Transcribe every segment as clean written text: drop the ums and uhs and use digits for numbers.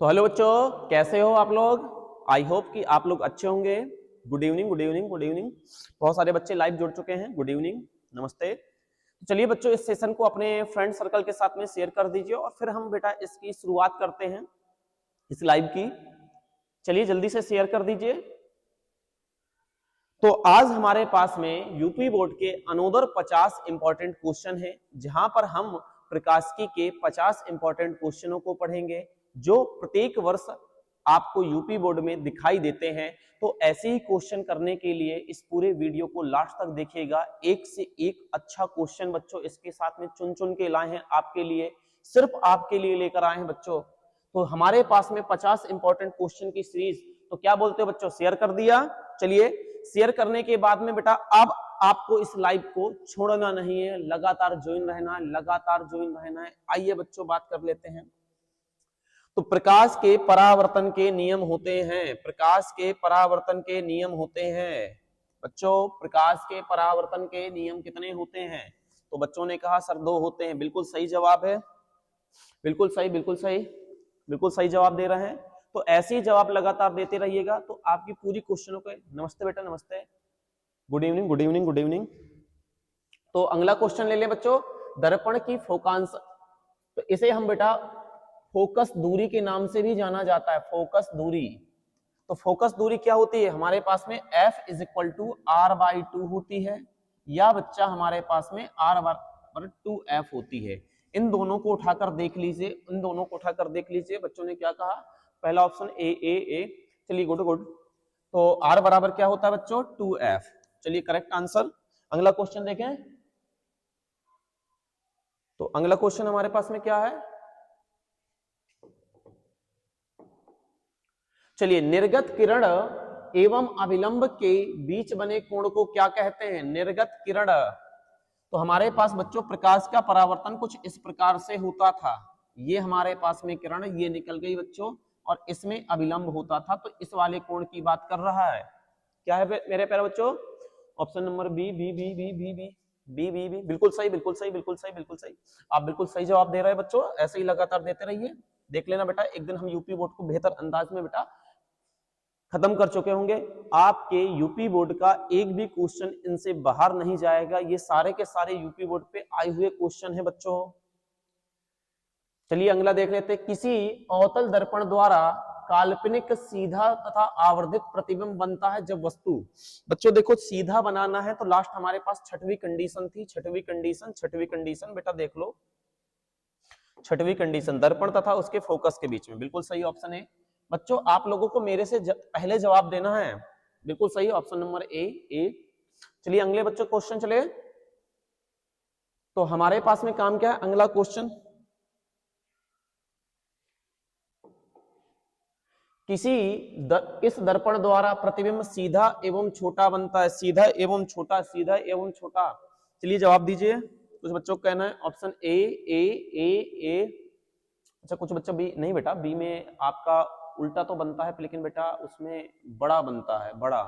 तो हेलो बच्चों, कैसे हो आप लोग। आई होप कि आप लोग अच्छे होंगे। Good evening, good evening, good evening. बहुत सारे बच्चे लाइव जुड़ चुके हैं। गुड इवनिंग, नमस्ते। तो चलिए बच्चों, इस सेशन को अपने फ्रेंड सर्कल के साथ में शेयर कर दीजिए और फिर हम बेटा इसकी शुरुआत करते हैं, इस लाइव की। चलिए जल्दी से शेयर कर दीजिए। तो आज हमारे पास में यूपी बोर्ड के अनोदर 50 इंपॉर्टेंट क्वेश्चन है, जहां पर हम प्रकाशिकी के 50 इंपॉर्टेंट क्वेश्चनों को पढ़ेंगे जो प्रत्येक वर्ष आपको यूपी बोर्ड में दिखाई देते हैं। तो ऐसे ही क्वेश्चन करने के लिए इस पूरे वीडियो को लास्ट तक देखिएगा। एक से एक अच्छा क्वेश्चन बच्चों इसके साथ में चुन चुन के लाए हैं आपके लिए, सिर्फ आपके लिए लेकर आए हैं बच्चों। तो हमारे पास में 50 इंपॉर्टेंट क्वेश्चन की सीरीज, तो क्या बोलते हो बच्चों, शेयर कर दिया। चलिए शेयर करने के बाद में बेटा अब आपको इस लाइव को छोड़ना नहीं है, लगातार ज्वाइन रहना है, लगातार ज्वाइन रहना है। आइए बच्चों बात कर लेते हैं। तो प्रकाश के परावर्तन के नियम होते हैं, प्रकाश के परावर्तन के नियम होते हैं बच्चों। प्रकाश के परावर्तन के नियम कितने होते हैं? तो बच्चों ने कहा सर 2 होते हैं। बिल्कुल सही जवाब है, बिल्कुल सही, बिल्कुल सही, बिल्कुल सही जवाब दे रहे हैं। तो ऐसे ही जवाब लगातार देते रहिएगा तो आपकी पूरी क्वेश्चनों के। नमस्ते बेटा, नमस्ते, good evening, good evening, good evening. तो अगला क्वेश्चन ले लें बच्चों। दर्पण की फोकांश, तो इसे हम बेटा फोकस दूरी के नाम से भी जाना जाता है, फोकस दूरी। तो फोकस दूरी क्या होती है हमारे पास में? F is equal to R/2 होती है, या बच्चा हमारे पास में R/2F होती है। इन दोनों को उठाकर देख लीजिए, इन दोनों को उठाकर देख लीजिए। बच्चों ने क्या कहा? पहला ऑप्शन ए। चलिए गुड गुड। तो R बराबर क्या होता है बच्चों? 2F। चलिए करेक्ट आंसर। अगला क्वेश्चन देखें। तो अगला क्वेश्चन हमारे पास में क्या है? चलिए, निर्गत किरण एवं अभिलंब के बीच बने कोण को क्या कहते हैं? निर्गत किरण। तो हमारे पास बच्चों प्रकाश का परावर्तन कुछ इस प्रकार से होता था। ये हमारे पास में किरण ये निकल गई बच्चों, और इसमें अभिलंब होता था। तो इस वाले कोण की बात कर रहा है। क्या है मेरे प्यारे बच्चों? Option number B B B B B B B B B. बिल्कुल सही, बिल्कुल सही, बिल्कुल सही, बिल्कुल सही। आप बिल्कुल सही जवाब दे रहे हैं बच्चों। ऐसे ही लगातार देते रहिए। देख लेना बेटा, एक दिन हम यूपी बोर्ड को बेहतर अंदाज में बेटा खत्म कर चुके होंगे। आपके यूपी बोर्ड का एक भी क्वेश्चन इनसे बाहर नहीं जाएगा। ये सारे के सारे यूपी बोर्ड पे आए हुए क्वेश्चन है बच्चों। चलिए अगला देख लेते हैं। किसी अवतल दर्पण द्वारा काल्पनिक सीधा तथा आवर्धित प्रतिबिंब बनता है जब वस्तु, बच्चों देखो सीधा बनाना है तो लास्ट हमारे पास छठवीं कंडीशन थी। छठवीं कंडीशन, छठवीं कंडीशन बेटा देख लो। छठवीं कंडीशन दर्पण तथा उसके फोकस के बीच में। बिल्कुल सही ऑप्शन है बच्चों। आप लोगों को मेरे से पहले जवाब देना है। बिल्कुल सही ऑप्शन नंबर ए। चलिए अगले बच्चों क्वेश्चन चले। तो हमारे पास में काम क्या है? अगला क्वेश्चन, किस दर्पण द्वारा प्रतिबिंब सीधा एवं छोटा बनता है? सीधा एवं छोटा, सीधा एवं छोटा। चलिए जवाब दीजिए। कुछ बच्चों का कहना है ऑप्शन ए। अच्छा, कुछ बच्चा बी। नहीं बेटा, बी में आपका उल्टा तो बनता है, लेकिन बेटा उसमें बड़ा बनता है, बड़ा,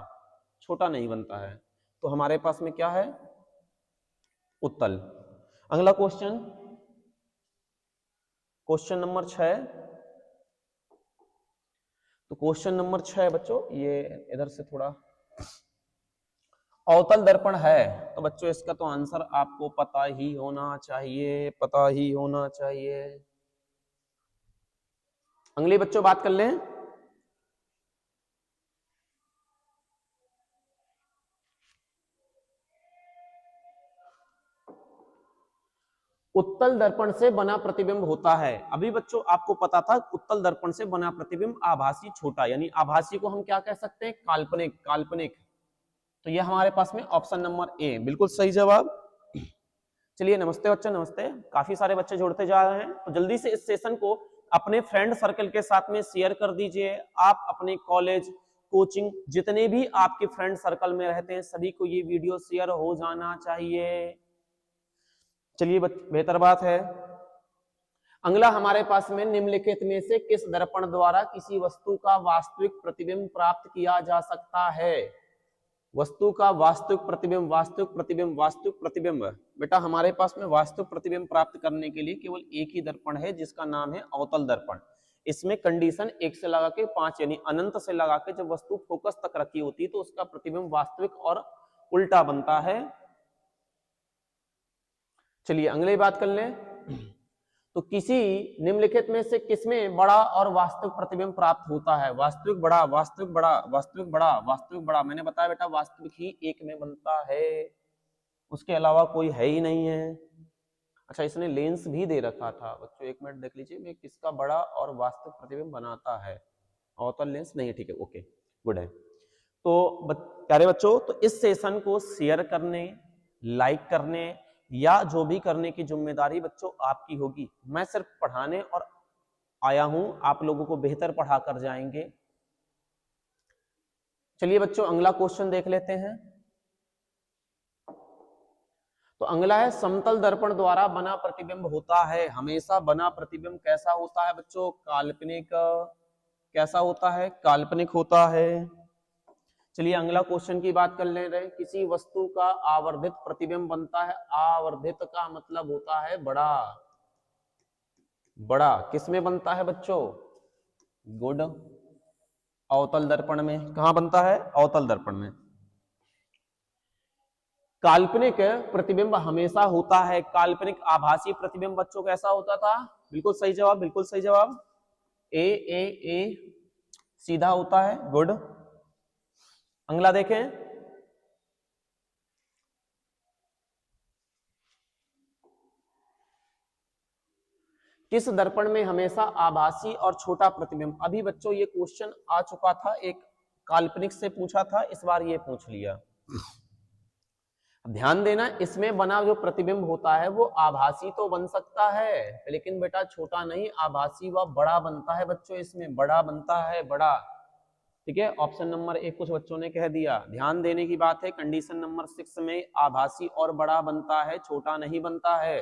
छोटा नहीं बनता है। तो हमारे पास में क्या है? उत्तल। अगला क्वेश्चन, क्वेश्चन नंबर 6। तो क्वेश्चन नंबर 6 बच्चों, ये इधर से थोड़ा, अवतल दर्पण है तो बच्चों इसका तो आंसर आपको पता ही होना चाहिए, पता ही होना चाहिए। अगले बच्चों बात कर लें। उत्तल दर्पण से बना प्रतिबिंब होता है। अभी बच्चों आपको पता था उत्तल दर्पण से बना प्रतिबिंब आभासी छोटा, यानी आभासी को हम क्या कह सकते हैं? काल्पनिक, काल्पनिक। तो ये हमारे पास में ऑप्शन नंबर ए बिल्कुल सही जवाब। चलिए नमस्ते बच्चों, नमस्ते। काफी सारे बच्चे जुड़ते जा रहे हैं, तो जल्दी से इस सेशन को अपने फ्रेंड सर्कल के साथ में शेयर कर दीजिए। आप अपने कॉलेज, कोचिंग, जितने भी आपके फ्रेंड सर्कल में रहते हैं सभी को ये वीडियो शेयर हो जाना चाहिए। चलिए बेहतर बात है। अगला हमारे पास में निम्नलिखित में से किस दर्पण द्वारा किसी वस्तु का वास्तविक प्रतिबिंब प्राप्त किया जा सकता है? वस्तु का वास्तविक प्रतिबिंब, वास्तविक प्रतिबिंब, वास्तविक प्रतिबिंब। बेटा हमारे पास में वास्तविक प्रतिबिंब प्राप्त करने के लिए केवल एक ही दर्पण है जिसका नाम है अवतल दर्पण। इसमें कंडीशन 1 से लगा के 5 यानी अनंत से लगा के जब वस्तु फोकस तक रखी होती है तो उसका प्रतिबिंब वास्तविक और उल्टा बनता है। चलिए अगली बात कर लें। तो किसी निम्नलिखित में से किसमें बड़ा और वास्तविक प्रतिबिंब प्राप्त होता है? वास्तविक बड़ा, वास्तविक बड़ा, वास्तविक बड़ा, वास्तविक बड़ा। मैंने बताया बेटा वास्तविक ही एक में बनता है, उसके अलावा कोई है ही नहीं है। अच्छा इसने लेंस भी दे रखा था बच्चों, एक मिनट देख लीजिए मैं किसका बड़ा और वास्तविक प्रतिबिंब बनाता है। अवतल लेंस नहीं है, ठीक है, ओके गुड है। तो प्यारे बच्चों, तो इस सेशन को शेयर करने, लाइक करने या जो भी करने की जिम्मेदारी बच्चों आपकी होगी। मैं सिर्फ पढ़ाने और आया हूं, आप लोगों को बेहतर पढ़ा कर जाएंगे। चलिए बच्चों अगला क्वेश्चन देख लेते हैं। तो अगला है समतल दर्पण द्वारा बना प्रतिबिंब होता है। हमेशा बना प्रतिबिंब कैसा होता है बच्चों? काल्पनिक। कैसा होता है? काल्पनिक होता है। चलिए अगला क्वेश्चन की बात कर ले रहे। किसी वस्तु का आवर्धित प्रतिबिंब बनता है। आवर्धित का मतलब होता है बड़ा। बड़ा किसमें बनता है बच्चों? गुड, अवतल दर्पण में। कहां बनता है? अवतल दर्पण में। काल्पनिक प्रतिबिंब हमेशा होता है। काल्पनिक आभासी प्रतिबिंब बच्चों कैसा होता था? बिल्कुल सही जवाब, बिल्कुल सही जवाब, ए सीधा होता है। गुड। अगला देखें। किस दर्पण में हमेशा आभासी और छोटा प्रतिबिंब? अभी बच्चों ये क्वेश्चन आ चुका था, एक काल्पनिक से पूछा था, इस बार ये पूछ लिया। ध्यान देना, इसमें बना जो प्रतिबिंब होता है वो आभासी तो बन सकता है, लेकिन बेटा छोटा नहीं, आभासी व बड़ा बनता है बच्चों। इसमें बड़ा बनता है, बड़ा। ठीक है, ऑप्शन नंबर 1 कुछ बच्चों ने कह दिया। ध्यान देने की बात है, कंडीशन नंबर 6 में आभासी और बड़ा बनता है, छोटा नहीं बनता है।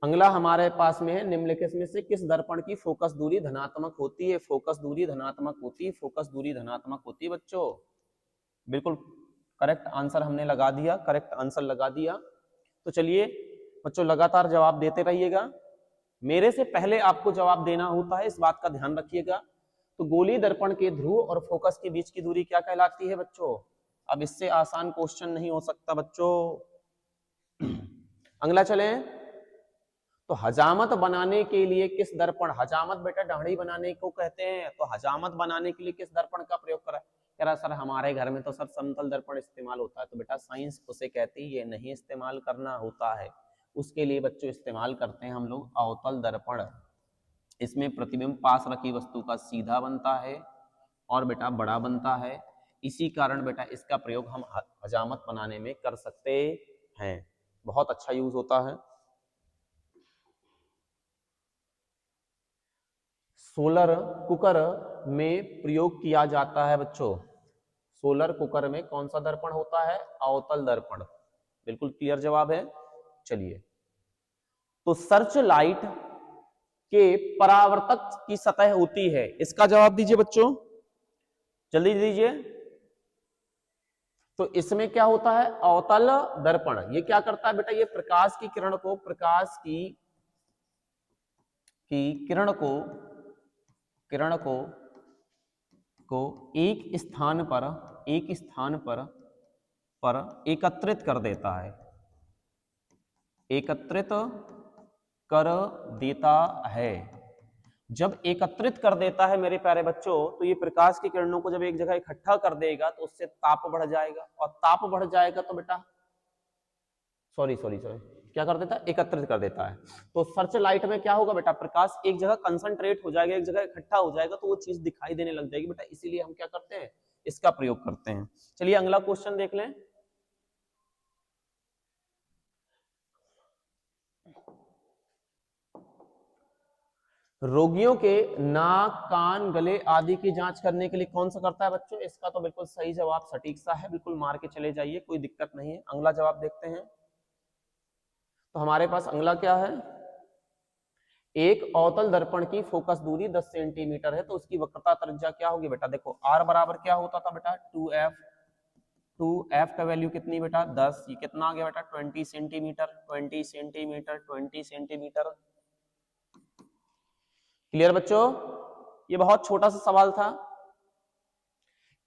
अगला हमारे पास में है, निम्नलिखित में से किस दर्पण की फोकस दूरी धनात्मक होती है? फोकस दूरी धनात्मक होती है, फोकस दूरी धनात्मक होती है बच्चों। बिल्कुल करेक्ट आंसर हमने लगा दिया, करेक्ट आंसर लगा दिया। तो चलिए बच्चों लगातार जवाब देते रहिएगा, मेरे से पहले आपको जवाब देना होता है, इस बात का ध्यान रखिएगा। तो गोली दर्पण के ध्रुव और फोकस के बीच की दूरी क्या कहलाती है बच्चों? अब इससे आसान क्वेश्चन नहीं हो सकता बच्चों। अगला चलें। तो हजामत बनाने के लिए किस दर्पण, हजामत बेटा दाढ़ी बनाने को कहते हैं, तो हजामत बनाने के लिए किस दर्पण का प्रयोग करा? कह रहा सर हमारे घर में तो सर समतल दर्पण इस्तेमाल होता है। तो बेटा साइंस उसे कहती है ये नहीं इस्तेमाल करना होता है, उसके लिए बच्चों इस्तेमाल करते हैं हम लोग अवतल दर्पण। इसमें प्रतिबिंब पास रखी वस्तु का सीधा बनता है और बेटा बड़ा बनता है, इसी कारण बेटा इसका प्रयोग हम हजामत बनाने में कर सकते हैं। बहुत अच्छा यूज होता है। सोलर कुकर में प्रयोग किया जाता है बच्चों। सोलर कुकर में कौन सा दर्पण होता है? अवतल दर्पण। बिल्कुल क्लियर जवाब है। चलिए, तो सर्च लाइट के परावर्तक की सतह होती है, इसका जवाब दीजिए बच्चों, जल्दी दीजिए। तो इसमें क्या होता है? अवतल दर्पण। ये क्या करता है बेटा? ये प्रकाश की किरण को, प्रकाश की किरण को एक स्थान पर एकत्रित कर देता है, एकत्रित कर देता है। जब एकत्रित कर देता है मेरे प्यारे बच्चों, तो ये प्रकाश की किरणों को जब एक जगह इकट्ठा कर देगा तो उससे ताप बढ़ जाएगा, और ताप बढ़ जाएगा तो बेटा सॉरी क्या कर देता है? एकत्रित कर देता है। तो सर्च लाइट में क्या होगा बेटा? प्रकाश एक जगह कंसंट्रेट हो जाएगा, एक जगह इकट्ठा हो जाएगा, तो वो चीज दिखाई देने लग जाएगी बेटा, इसीलिए हम क्या करते हैं? इसका प्रयोग करते हैं। चलिए अगला क्वेश्चन देख लें। रोगियों के नाक, कान, गले आदि की जांच करने के लिए कौन सा करता है बच्चों? इसका तो बिल्कुल सही जवाब सटीक सा है, बिल्कुल मार के चले जाइए, कोई दिक्कत नहीं है। अगला जवाब देखते हैं। तो हमारे पास अगला क्या है? एक अवतल दर्पण की फोकस दूरी 10 सेंटीमीटर है, तो उसकी वक्रता त्रिज्या क्या होगी बेटा? देखो आर बराबर क्या होता था बेटा? 2f। 2f का वैल्यू कितनी बेटा? 10। ये कितना आ गया बेटा? 20 सेंटीमीटर, 20 सेंटीमीटर, 20 सेंटीमीटर। क्लियर बच्चों, ये बहुत छोटा सा सवाल था।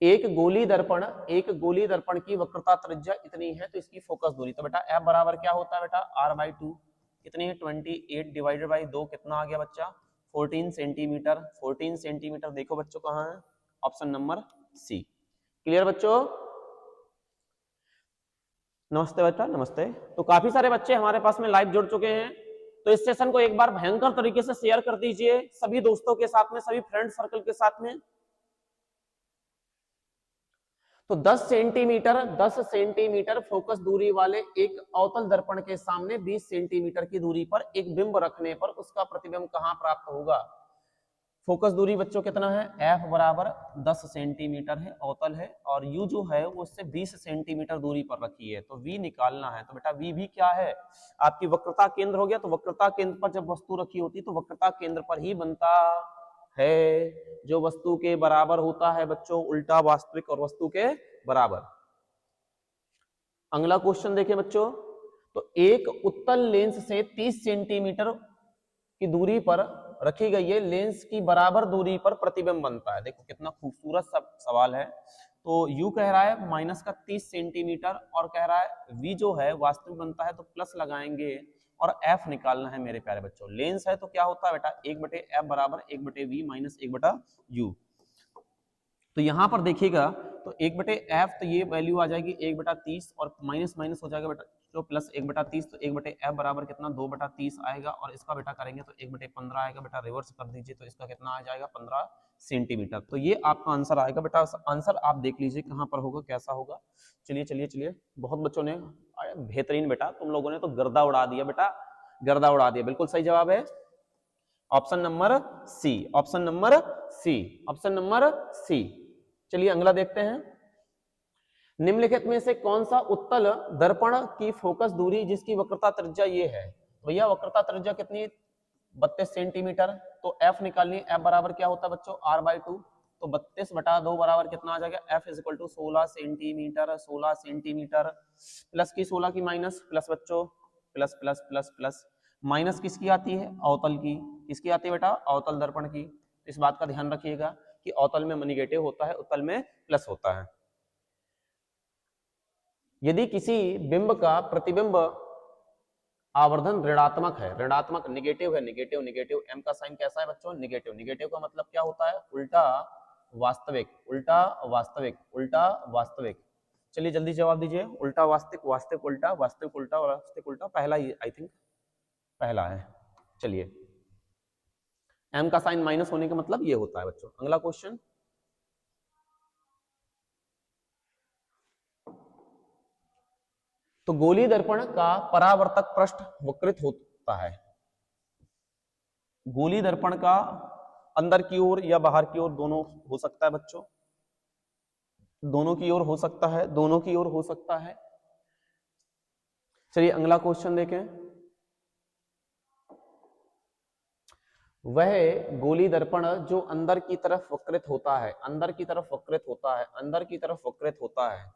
एक गोली दर्पण की वक्रता त्रिज्या इतनी है तो इसकी फोकस दूरी, तो बेटा एफ बराबर क्या होता है बेटा, r/2 कितनी है 28 डिवाइडेड बाई 2, कितना आ गया बच्चा 14 सेंटीमीटर। 14 सेंटीमीटर देखो बच्चों कहाँ है, ऑप्शन नंबर सी। क्लियर बच्चों, नमस्ते बेटा नमस्ते। तो काफी सारे बच्चे हमारे पास में लाइव जुड़ चुके हैं, तो इस सेशन को एक बार भयंकर तरीके से शेयर कर दीजिए सभी दोस्तों के साथ में, सभी फ्रेंड सर्कल के साथ में। तो 10 सेंटीमीटर फोकस दूरी वाले एक अवतल दर्पण के सामने 20 सेंटीमीटर की दूरी पर एक बिंब रखने पर उसका प्रतिबिंब कहां प्राप्त होगा। फोकस दूरी बच्चों कितना है, F बराबर 10 सेंटीमीटर है, अवतल है, और U जो है वो उससे 20 सेंटीमीटर दूरी पर रखी है, तो V निकालना है। तो बेटा V भी क्या है, आपकी वक्रता केंद्र हो गया। तो वक्रता केंद्र पर जब वस्तु रखी होती तो वक्रता केंद्र पर ही बनता है, जो वस्तु के बराबर होता है बच्चों, उल्टा वास्तविक और वस्तु के बराबर। अगला क्वेश्चन देखिए बच्चों, तो एक उत्तल लेंस से 30 सेंटीमीटर की दूरी पर रखी गई है लेंस की बराबर दूरी पर प्रतिबिंब बनता है। देखो कितना खूबसूरत सवाल है। तो यू कह रहा है माइनस का 30 सेंटीमीटर और कह रहा है वी जो है वास्तविक बनता है, तो प्लस लगाएंगे और एफ निकालना है मेरे प्यारे बच्चों। लेंस है तो क्या होता है बेटा 1/f बराबर 1/v माइनस 1/u। तो यहां पर देखिएगा तो 1/f, तो ये वैल्यू आ जाएगी 1/30 और माइनस माइनस हो जाएगा बेटा जो प्लस 1/30, तो 1/f बराबर कितना 2/30 आएगा, और इसका बेटा करेंगे तो 1/15 आएगा। बेटा रिवर्स कर दीजिए तो इसका कितना आ जाएगा 15 सेंटीमीटर। तो ये आपका आंसर आएगा बेटा। आंसर आप देख लीजिए कहां पर होगा, कैसा होगा। चलिए चलिए चलिए, बहुत बच्चों ने बेहतरीन बेटा, तुम लोगों ने तो गर्दा उड़ा दिया बेटा, गर्दा उड़ा दिया। बिल्कुल सही जवाब है option number C, option number C, option number C. चलिए अगला देखते हैं, निम्नलिखित में से कौन सा उत्तल दर्पण की फोकस दूरी जिसकी वक्रता त्रिज्या ये है। भैया वक्रता त्रिज्या कितनी, 32 सेंटीमीटर। तो एफ निकालनी, एफ बराबर क्या होता है बच्चों r/2, तो 32/2 बराबर कितना आ जाएगा, F is equal to 16 centimetre. 16 centimetre plus की 16 की माइनस, प्लस बच्चों plus plus plus plus, minus किसकी आती है, अवतल की। किसकी आती है बेटा, अवतल दर्पण की। इस बात का ध्यान रखिएगा कि अवतल में निगेटिव होता है, उत्तल में प्लस होता है। यदि किसी बिंब का प्रतिबिंब आवर्धन ऋणात्मक है, ऋणात्मक निगेटिव है, निगेटिव निगेटिव, एम का साइन कैसा है बच्चों, निगेटिव। निगेटिव का मतलब क्या होता है, उल्टा वास्तविक, उल्टा वास्तविक, उल्टा वास्तविक। चलिए जल्दी जवाब दीजिए, उल्टा वास्तविक, वास्तविक उल्टा, वास्तविक उल्टा, वास्तविक उल्टा, पहला ही आई थिंक पहला है। चलिए एम का साइन माइनस होने का मतलब ये होता है बच्चों। अगला क्वेश्चन, तो गोली दर्पण का परावर्तक पृष्ठ वक्रित होता है। गोली दर्पण का अंदर की ओर या बाहर की ओर दोनों हो सकता है बच्चों, दोनों की ओर हो सकता है, दोनों की ओर हो सकता है। चलिए अगला क्वेश्चन देखें, वह गोली दर्पण जो अंदर की तरफ वक्रित होता है, अंदर की तरफ वक्रित होता है, अंदर की तरफ वक्रित होता है,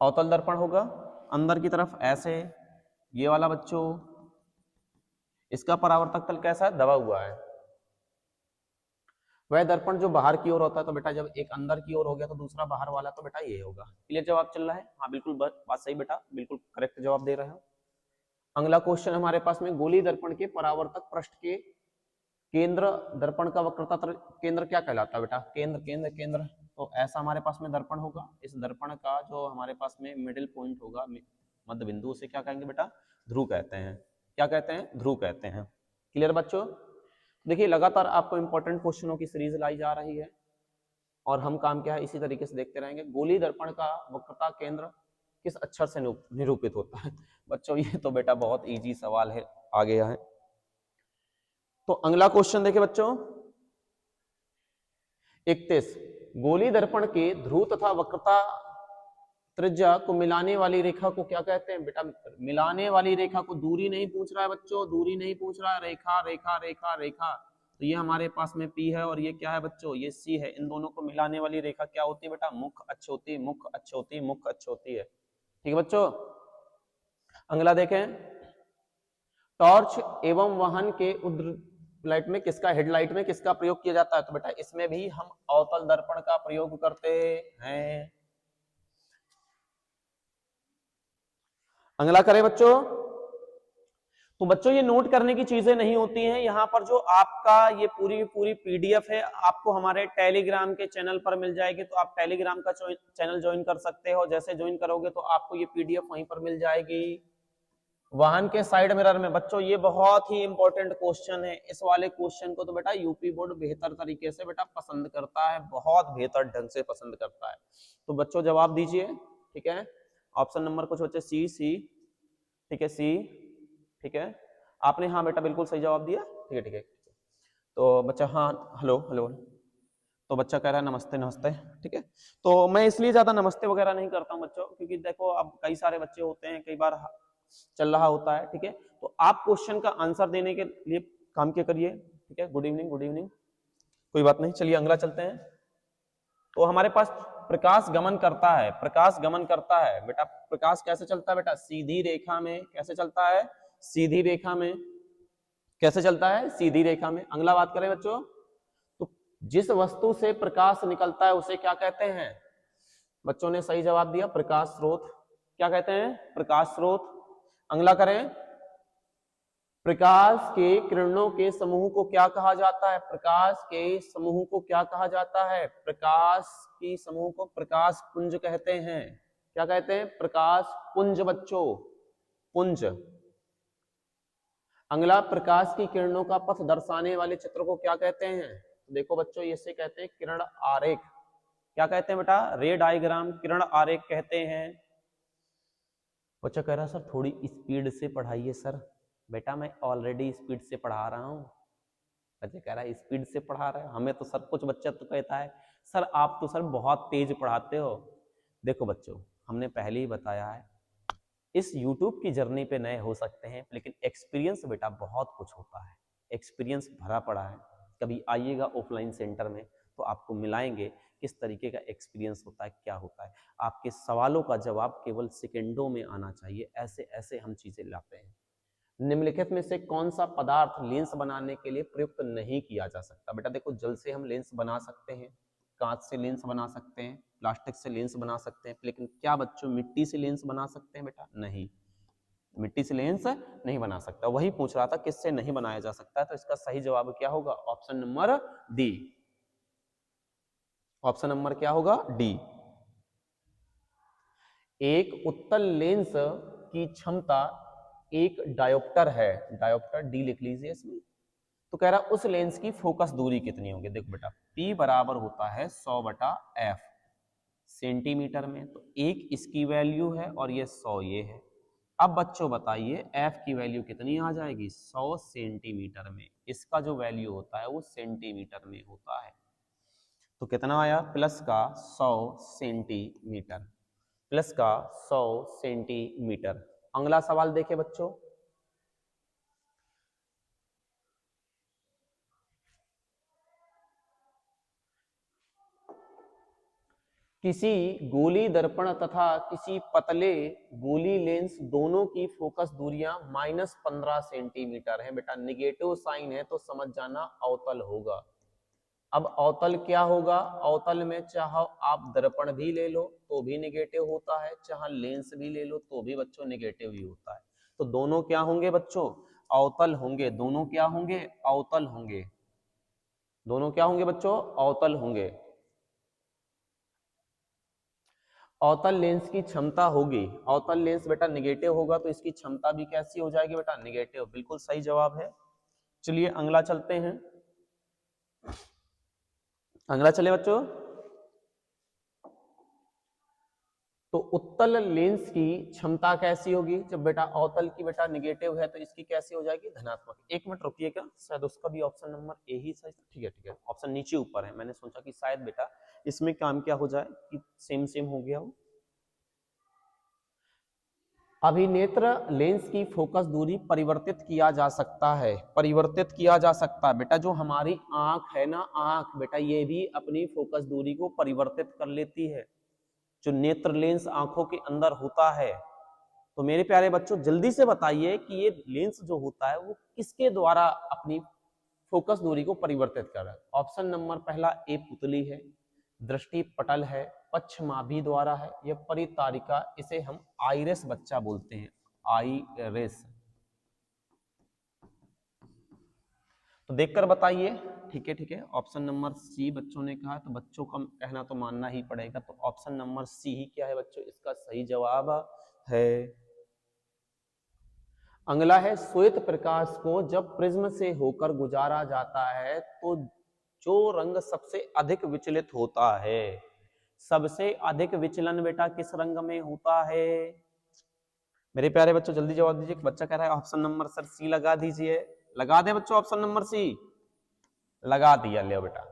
अवतल दर्पण होगा। अंदर की तरफ ऐसे, ये वाला बच्चों, इसका परावर्तक तल कैसा है, दबा हुआ है। वह दर्पण जो बाहर की ओर होता है, तो बेटा जब एक अंदर की ओर हो गया तो दूसरा बाहर वाला, तो बेटा ये होगा। क्लियर जवाब चल रहा है, हाँ बिल्कुल बात सही बेटा, बिल्कुल करेक्ट जवाब दे रहे हो। अगला क्वेश्चन हमारे पास में, गोली दर्पण के परावर्तक पृष्ठ के केंद्र दर्पण का वक्रता केंद्र क्या कहलाता है बेटा, केंद्र केंद्र केंद्र। तो ऐसा हमारे पास में दर्पण होगा, इस दर्पण का जो हमारे पास में मिडिल पॉइंट होगा, मध्य बिंदु, उसे क्या कहेंगे बेटा, ध्रुव कहते हैं। क्या कहते हैं, ध्रुव कहते हैं। क्लियर बच्चों, देखिए लगातार आपको इंपॉर्टेंट क्वेश्चनों की सीरीज लाई जा रही है और हम काम क्या है इसी तरीके से देखते रहेंगे। गोली दर्पण का वक्रता केंद्र किस अक्षर से निरूपित होता है बच्चों, ये तो बेटा बहुत इजी सवाल है, आ गया है। तो अगला क्वेश्चन देखिए बच्चों, 31, गोली दर्पण के ध्रुव तथा वक्रता त्रिज्या को मिलाने वाली रेखा को क्या कहते हैं बेटा, मिलाने वाली रेखा को, दूरी नहीं पूछ रहा है बच्चों, दूरी नहीं पूछ रहा है, रेखा रेखा रेखा रेखा। तो ये हमारे पास में P है और ये क्या है बच्चों, ये C है। इन दोनों को मिलाने वाली रेखा क्या होती है बेटा, मुख्य अक्ष होती है, मुख्य अक्ष होती है, मुख्य अक्ष होती है। ठीक है बच्चों, अगला देखें, टॉर्च एवं वाहन के लाइट में किसका, हेडलाइट में किसका प्रयोग किया जाता है? तो बेटा इसमें भी हम अवतल दर्पण का प्रयोग करते हैं। अगला करें बच्चों। तो बच्चों ये नोट करने की चीजें नहीं होती हैं, यहाँ पर जो आपका ये पूरी पूरी पीडीएफ है आपको हमारे टेलीग्राम के चैनल पर मिल जाएगी, तो आप टेलीग्राम का चैनल ज्वाइन कर सकते हो। जैसे ज्वाइन करोगे तो आपको ये पीडीएफ वहीं पर मिल जाएगी। वाहन के साइड मिरर में बच्चों ये बहुत ही इंपॉर्टेंट क्वेश्चन है। इस वाले क्वेश्चन को तो बेटा यूपी बोर्ड बेहतर तरीके से बेटा पसंद करता है, बहुत बेहतर ढंग से पसंद करता है। तो बच्चों जवाब दीजिए, ठीक है। ऑप्शन नंबर कुछ बच्चे सी, ठीक है सी, ठीक है। आपने हाँ बेटा बिल्कुल सही जवाब दिया, ठीक है ठीक है। तो बच्चा हाँ, हेलो हेलो, तो बच्चा कह रहा है नमस्ते नमस्ते, ठीक है। तो मैं इसलिए ज्यादा नमस्ते वगैरह नहीं करता हूँ बच्चों, क्योंकि देखो अब कई सारे बच्चे होते हैं, कई बार चल रहा होता है, ठीक है। तो आप क्वेश्चन का आंसर देने के लिए काम क्या करिए, ठीक है। गुड इवनिंग, गुड इवनिंग, कोई बात नहीं, चलिए अगला चलते हैं। तो हमारे पास प्रकाश गमन करता है, प्रकाश गमन करता है बेटा। प्रकाश कैसे चलता है बेटा? सीधी रेखा में। कैसे चलता है? सीधी रेखा में। कैसे चलता है? सीधी रेखा में। अगला बात करें बच्चों, तो जिस वस्तु से प्रकाश निकलता है उसे क्या कहते हैं? बच्चों ने सही जवाब दिया, प्रकाश स्रोत। क्या कहते हैं? प्रकाश स्रोत। अगला करें, प्रकाश के किरणों के समूह को क्या कहा जाता है? प्रकाश के समूह को क्या कहा जाता है? प्रकाश की समूह को प्रकाश पुंज कहते हैं। क्या कहते हैं? प्रकाश पुंज बच्चों, पुंज। अगला, प्रकाश की किरणों का पथ दर्शाने वाले चित्र को क्या कहते हैं? तो देखो बच्चों, इसे कहते हैं किरण आरेख। क्या कहते हैं बेटा? रे डायग्राम, किरण आरेख कहते हैं। बच्चा कह रहा सर थोड़ी स्पीड से पढ़ाइए सर। बेटा मैं ऑलरेडी स्पीड से पढ़ा रहा हूँ। बच्चा कह रहा है स्पीड से पढ़ा रहे हो, हमें तो सर कुछ बच्चा तो कहता है सर आप तो सर बहुत तेज पढ़ाते हो। देखो बच्चों, हमने पहले ही बताया है, इस YouTube की जर्नी पे नए हो सकते हैं, लेकिन एक्सपीरियंस बेटा बहुत कुछ होता है, एक्सपीरियंस भरा पड़ा है। कभी आइएगा ऑफलाइन सेंटर में तो आपको मिलाएंगे किस तरीके का एक्सपीरियंस होता है, क्या होता है। आपके सवालों का जवाब केवल सेकेंडों में आना चाहिए, ऐसे ऐसे हम चीजें लाते हैं। निम्नलिखित में से कौन सा पदार्थ लेंस बनाने के लिए प्रयुक्त नहीं किया जा सकता? बेटा देखो, जल से हम लेंस बना सकते हैं, कांच से लेंस बना सकते हैं, प्लास्टिक से लेंस बना सकते हैं, लेकिन क्या बच्चों मिट्टी से लेंस बना सकते हैं? बेटा नहीं, मिट्टी से लेंस नहीं बना सकता। वही पूछ रहा था किससे नहीं बनाया जा सकता है, तो इसका सही जवाब क्या होगा? Option number D. Option number क्या होगा? डी। एक उत्तल लेंस की क्षमता एक डायोप्टर है, डायोप्टर डी लिख लीजिए इसमें। तो कह रहा उस लेंस की फोकस दूरी कितनी होगी? देखो बेटा, P बराबर होता है 100/f सेंटीमीटर में, तो एक इसकी वैल्यू है और ये 100 ये है। अब बच्चों बताइए f की वैल्यू कितनी आ जाएगी? 100 सेंटीमीटर में। इसका जो वैल्यू होता है वो सेंटीमीटर में होता है। तो कितना आया? प्लस का 100 सेंटीमीटर, प्लस का 100 सेंटीमीटर। अगला सवाल देखिए बच्चों, किसी गोली दर्पण तथा किसी पतले गोली लेंस दोनों की फोकस दूरियां -15 सेंटीमीटर है। बेटा निगेटिव साइन है तो समझ जाना अवतल होगा। अब अवतल क्या होगा? अवतल में चाहे आप दर्पण भी ले लो तो भी निगेटिव होता है, चाहे लेंस भी ले लो तो भी बच्चों निगेटिव ही होता है। तो दोनों क्या होंगे बच्चों? अवतल होंगे। दोनों क्या होंगे? अवतल होंगे। दोनों क्या होंगे बच्चों? अवतल होंगे। अवतल लेंस की क्षमता होगी, अवतल लेंस बेटा निगेटिव होगा तो इसकी क्षमता भी कैसी हो जाएगी बेटा? निगेटिव। बिल्कुल सही जवाब है। चलिए अगला चलते हैं, अगला चले बच्चों। तो उत्तल लेंस की क्षमता कैसी होगी? जब बेटा अवतल की बेटा निगेटिव है तो इसकी कैसी हो जाएगी? धनात्मक। एक मिनट रुकिएगा, शायद उसका भी ऑप्शन नंबर ए ही सही। ठीक है ठीक है, ऑप्शन नीचे ऊपर है, मैंने सोचा कि शायद बेटा इसमें काम क्या हो जाए कि सेम सेम हो गया हो। अभिनेत्र लेंस की फोकस दूरी परिवर्तित किया जा सकता है, परिवर्तित किया जा सकता है। बेटा जो हमारी आंख है ना, आंख बेटा ये भी अपनी फोकस दूरी को परिवर्तित कर लेती है। जो नेत्र लेंस आंखों के अंदर होता है, तो मेरे प्यारे बच्चों जल्दी से बताइए कि ये लेंस जो होता है वो किसके द्वारा अपनी फोकस दूरी को परिवर्तित कर रहा है। ऑप्शन नंबर पहला ए पुतली है, दृष्टि पटल है, पक्षमाभि द्वारा है, या परितारिका, इसे हम आइरिस बच्चा बोलते हैं, आइरिस। तो देखकर बताइए। ठीक है ठीक है, ऑप्शन नंबर सी बच्चों ने कहा, तो बच्चों का कहना तो मानना ही पड़ेगा। तो ऑप्शन नंबर सी ही क्या है बच्चों, इसका सही जवाब है। अगला है श्वेत प्रकाश को जब प्रिज्म से होकर गुजारा जाता है तो जो रंग सबसे अधिक विचलित होता है, सबसे अधिक विचलन बेटा किस रंग में होता है? मेरे प्यारे बच्चों जल्दी जवाब दीजिए। बच्चा कह रहा है ऑप्शन नंबर सर सी लगा दीजिए। लगा दे बच्चों ऑप्शन नंबर सी। लगा दिया, ले बेटा।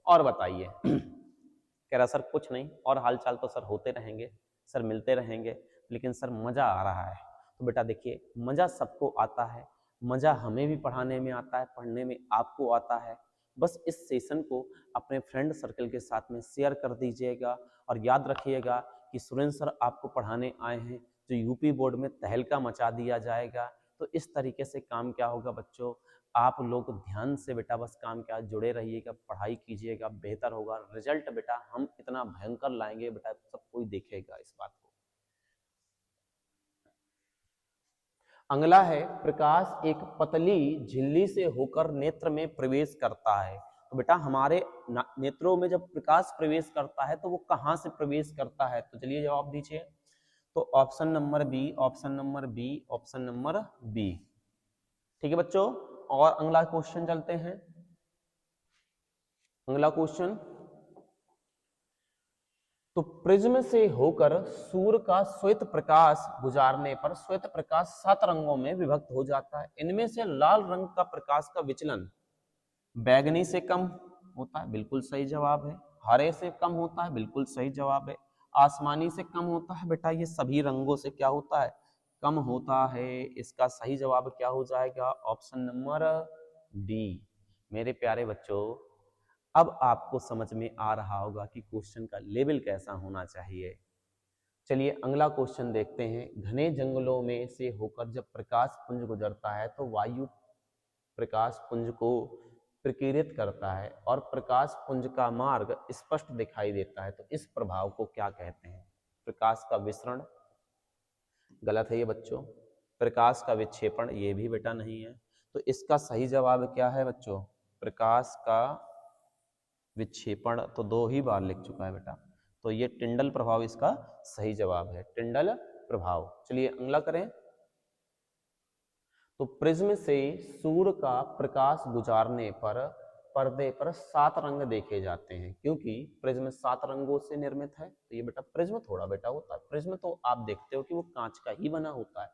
और बताइए। कह रहा सर कुछ नहीं, और हालचाल तो सर होते रहेंगे, सर मिलते रहेंगे, लेकिन सर मजा आ रहा है। तो बेटा देखिए, मजा सबको आता है, मजा हमें भी पढ़ाने में आता है, पढ़ने में आपको आता है। बस इस सेशन को अपने फ्रेंड सर्कल के साथ में शेयर कर दीजिएगा, और याद रखिएगा कि सुरेंद्र सर आपको पढ़ाने आए हैं, जो यूपी बोर्ड में तहलका मचा दिया जाएगा। तो इस तरीके से काम क्या होगा बच्चों, आप लोग ध्यान से बेटा बस काम क्या जुड़े रहिएगा, पढ़ाई कीजिएगा, बेहतर होगा रिजल्ट। बेटा हम इतना भयंकर लाएंगे बेटा, सब कोई देखेगा इस बात को। अगला है प्रकाश एक पतली झिल्ली से होकर नेत्र में प्रवेश करता है। तो बेटा हमारे नेत्रों में जब प्रकाश प्रवेश करता है तो वो कहां से प्रवेश करता है? तो चलिए जवाब दीजिए। तो option number B, option number B, option number B. ठीक है बच्चों, और अगला क्वेश्चन चलते हैं। अगला क्वेश्चन, तो प्रिज्म से होकर सूर्य का श्वेत प्रकाश गुजारने पर श्वेत प्रकाश 7 रंगों में विभक्त हो जाता है। इनमें से लाल रंग का प्रकाश का विचलन बैगनी से कम होता है, बिल्कुल सही जवाब है। हरे से कम होता है, बिल्कुल सही जवाब है। आसमानी से कम होता है, बेटा ये सभी रंगों से क्या होता है? कम होता है। इसका सही जवाब क्या हो जाएगा? Option number D. मेरे प्यारे बच्चों, अब आपको समझ में आ रहा होगा कि क्वेश्चन का लेवल कैसा होना चाहिए। चलिए अगला क्वेश्चन देखते हैं। घने जंगलों में से होकर जब प्रकाश पुंज गुजरता है तो वायु प्रकाश पुंज को प्रकीर्णित करता है और प्रकाश पुंज का मार्ग स्पष्ट दिखाई देता है। तो इस प्रभाव को क्या कहते हैं? प्रकाश का विसरण गलत है ये बच्चों। प्रकाश का विक्षेपण ये भी बेटा नहीं है। तो इसका सही जवाब क्या है बच्चों? प्रकाश का विक्षेपण तो 2 ही बार लिख चुका है बेटा, तो ये टिंडल प्रभाव इसका सही जवाब है, टिंडल प्रभाव। चलिए अगला करें। तो प्रिज्म से सूर्य का प्रकाश गुजारने पर पर्दे पर 7 रंग देखे जाते हैं, क्योंकि प्रिज्म 7 रंगों से निर्मित है। तो ये बेटा प्रिज्म थोड़ा बेटा होता है, प्रिज्म तो आप देखते हो कि वो कांच का ही बना होता है।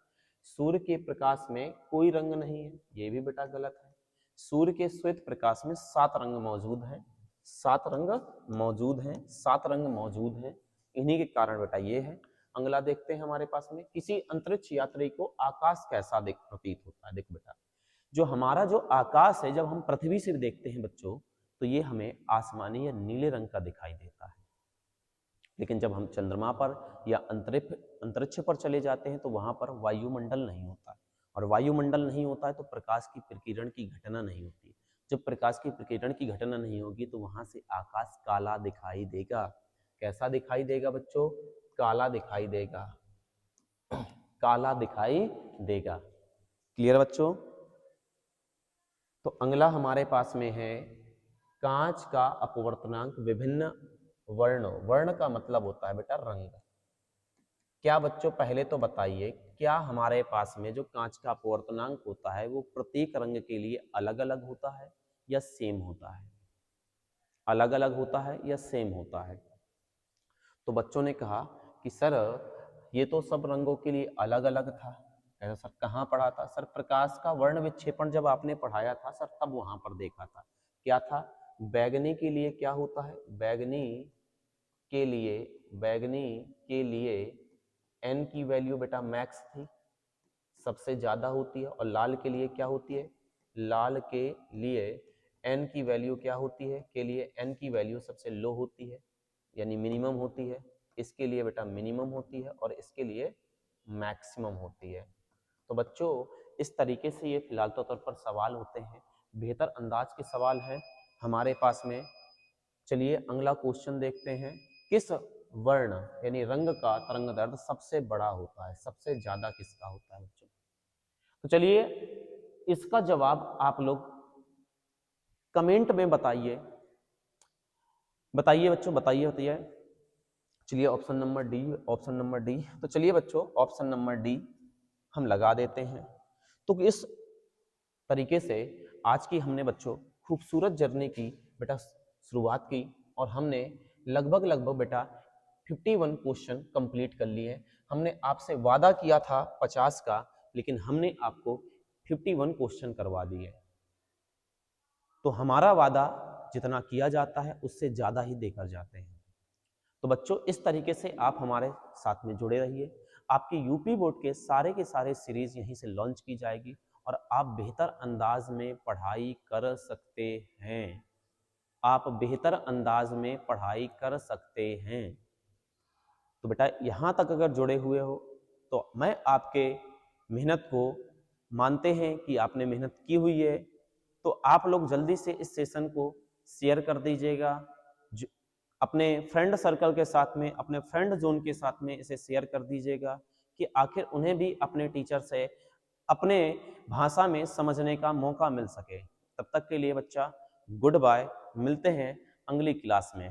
सूर्य के प्रकाश में कोई रंग नहीं है, ये भी बेटा गलत है। सूर्य के श्वेत प्रकाश में 7 रंग मौजूद हैं, 7 रंग मौजूद हैं, 7 रंग मौजूद हैं। इन्हीं के कारण बेटा ये है। अगला देखते हैं हमारे पास में, किसी अंतरिक्ष यात्री को आकाश कैसा प्रतीत होता है? देखो बेटा, जो हमारा जो आकाश है, जब हम पृथ्वी से देखते हैं बच्चों, तो ये हमें आसमानी या नीले रंग का दिखाई देता है। लेकिन जब हम चंद्रमा पर या अंतरिक्ष पर चले जाते हैं तो वहां पर वायुमंडल नहीं होता, और वायुमंडल नहीं होता है तो प्रकाश की प्रकीर्णन की घटना नहीं होती। जब प्रकाश की प्रकीर्णन की घटना नहीं होगी तो वहां से आकाश काला दिखाई देगा। कैसा दिखाई देगा बच्चों? काला दिखाई देगा, काला दिखाई देगा। क्लियर बच्चों? तो अगला हमारे पास में है, कांच का अपवर्तनांक विभिन्न वर्णों, वर्ण का मतलब होता है बेटा रंग। क्या बच्चों पहले तो बताइए, क्या हमारे पास में जो कांच का अपवर्तनांक होता है वो प्रत्येक रंग के लिए अलग अलग होता है या सेम होता है? अलग अलग होता है या सेम होता है? तो बच्चों ने कहा कि सर ये तो सब रंगों के लिए अलग अलग था। ऐसा सर कहाँ पढ़ा था? सर प्रकाश का वर्ण विक्षेपण जब आपने पढ़ाया था सर, तब वहां पर देखा था। क्या था? बैगनी के लिए क्या होता है? बैगनी के लिए, बैगनी के लिए एन की वैल्यू बेटा मैक्स थी, सबसे ज्यादा होती है। और लाल के लिए क्या होती है? लाल के लिए एन की वैल्यू क्या होती है? के लिए एन की वैल्यू सबसे लो होती है, यानी मिनिमम होती है। इसके लिए बेटा मिनिमम होती है और इसके लिए मैक्सिमम होती है। तो बच्चों इस तरीके से ये फिलहाल तौर पर सवाल होते हैं, बेहतर अंदाज के सवाल हैं हमारे पास में। चलिए अगला क्वेश्चन देखते हैं, किस वर्ण यानी रंग का तरंग दैर्ध्य सबसे बड़ा होता है, सबसे ज्यादा किसका होता है बच्चों? तो चलिए इसका जवाब आप लोग कमेंट में बताइए, बताइए बच्चों, बताइए बताइए। चलिए option number D, option number D. तो चलिए बच्चों ऑप्शन नंबर डी हम लगा देते हैं। तो इस तरीके से आज की हमने बच्चों खूबसूरत जर्नी की बेटा शुरुआत की, और हमने लगभग लगभग बेटा 51 क्वेश्चन कंप्लीट कर लिए। हमने आपसे वादा किया था 50 का, लेकिन हमने आपको 51 क्वेश्चन करवा दिए। तो हमारा वादा जितना किया जाता है उससे ज्यादा ही देकर जाते हैं। तो बच्चों इस तरीके से आप हमारे साथ में जुड़े रहिए। आपकी यूपी बोर्ड के सारे सीरीज यहीं से लॉन्च की जाएगी और आप बेहतर अंदाज में पढ़ाई कर सकते हैं। आप बेहतर अंदाज में पढ़ाई कर सकते हैं। तो बेटा यहाँ तक अगर जुड़े हुए हो तो मैं आपके मेहनत को मानते हैं कि आपने मेहनत की हुई है। तो आप लोग जल्दी से इस सेशन को शेयर कर दीजिएगा, अपने फ्रेंड सर्कल के साथ में, अपने फ्रेंड जोन के साथ में इसे शेयर कर दीजिएगा कि आखिर उन्हें भी अपने टीचर से अपने भाषा में समझने का मौका मिल सके। तब तक के लिए बच्चा गुड बाय, मिलते हैं अगली क्लास में।